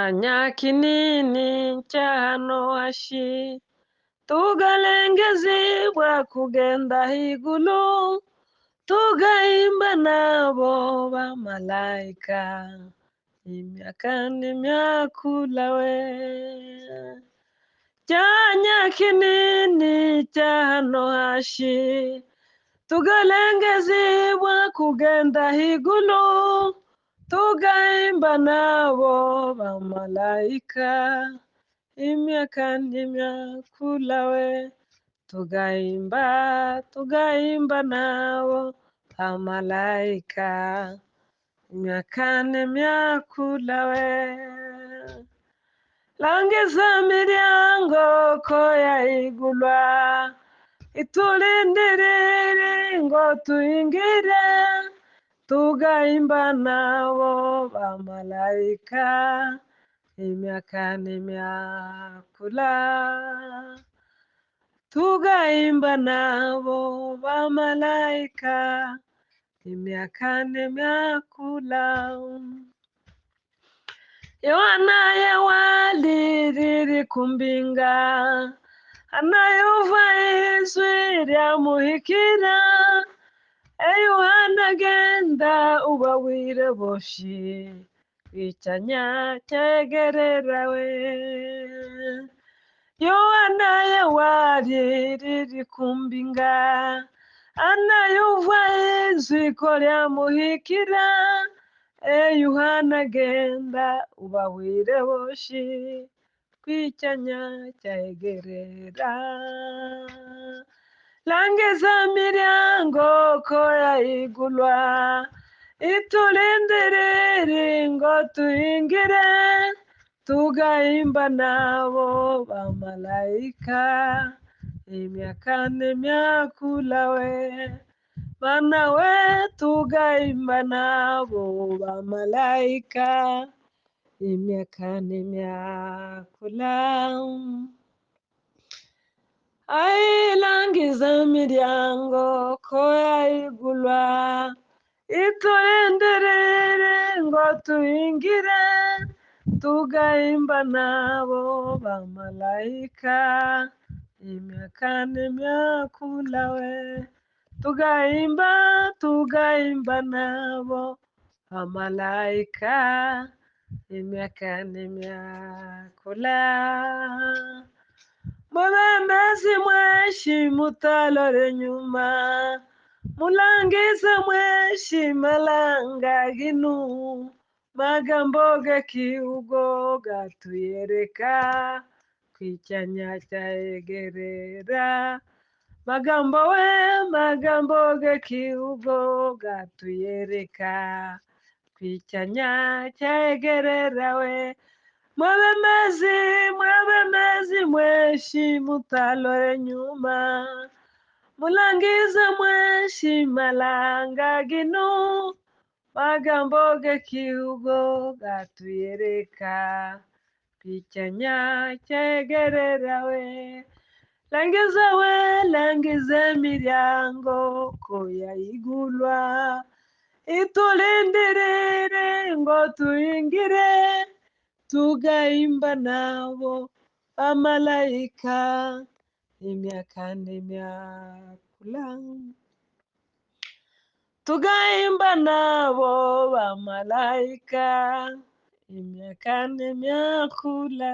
Chanya kinini cha hano hashi tugalengezibwa kugenda higulu tugahimba nabo bamalayika imyaka n'imyakula we. Chanya kinini cha hano hashi tugalengezibwa kugenda higulu tugahimba nabo bamalayika imyaka n'imyakula we. Tugahimba nabo bamalayika imyaka n'imyakula we. Langiza miryango ko yahigulwa itulindirire ngo tuyingire tugahimba nabo bamalayika imyaka n'imyakula. Tugahimba nabo bamalayika imyaka n'imyakula. Yohana yawaliriri kumbinga anayuva izwi ryamuhikira Yohana genda ubawire boshi icyanya cyegerera we. Yohana yawaliriri kumbinga anayuva izwi ko ryamuhikira Yohana genda ubawire boshi kwicyanya cyegerera. Langiza miryango ko yahigulwa itulindirire ngo tuyingire tugahimba nabo bamalayika imyaka n'imyakula we. Bana we tugahimba nabo bamalayika imyaka n'imyakula. Langiza miryango ko yahigulwa itulindirire ngo tuyingire tugahimba nabo bamalayika imyaka n'imyakula we. Tugahimba nabo bamalayika imyaka n'imyakula. Mubembezi mweshi mutalore nyuma mulangize mweshi malanga ginu magambo gakiugo gatuyereka kwicyanya cyayegerera. Magambo gakiugo gatuyereka kwicyanya cyayegerera we. Mwebemezi mweshi mutalore nyuma mulangize mweshi malanga ginu magambo gakiugo gatuyereka kwicyanya cyegerera we. Langiza miryango ko yahigulwa itulindirire ngo tuyingire tugahimba nabo bamalayika imyaka n'imyakula. Tugahimba nabo bamalayika imyaka n'imyakula.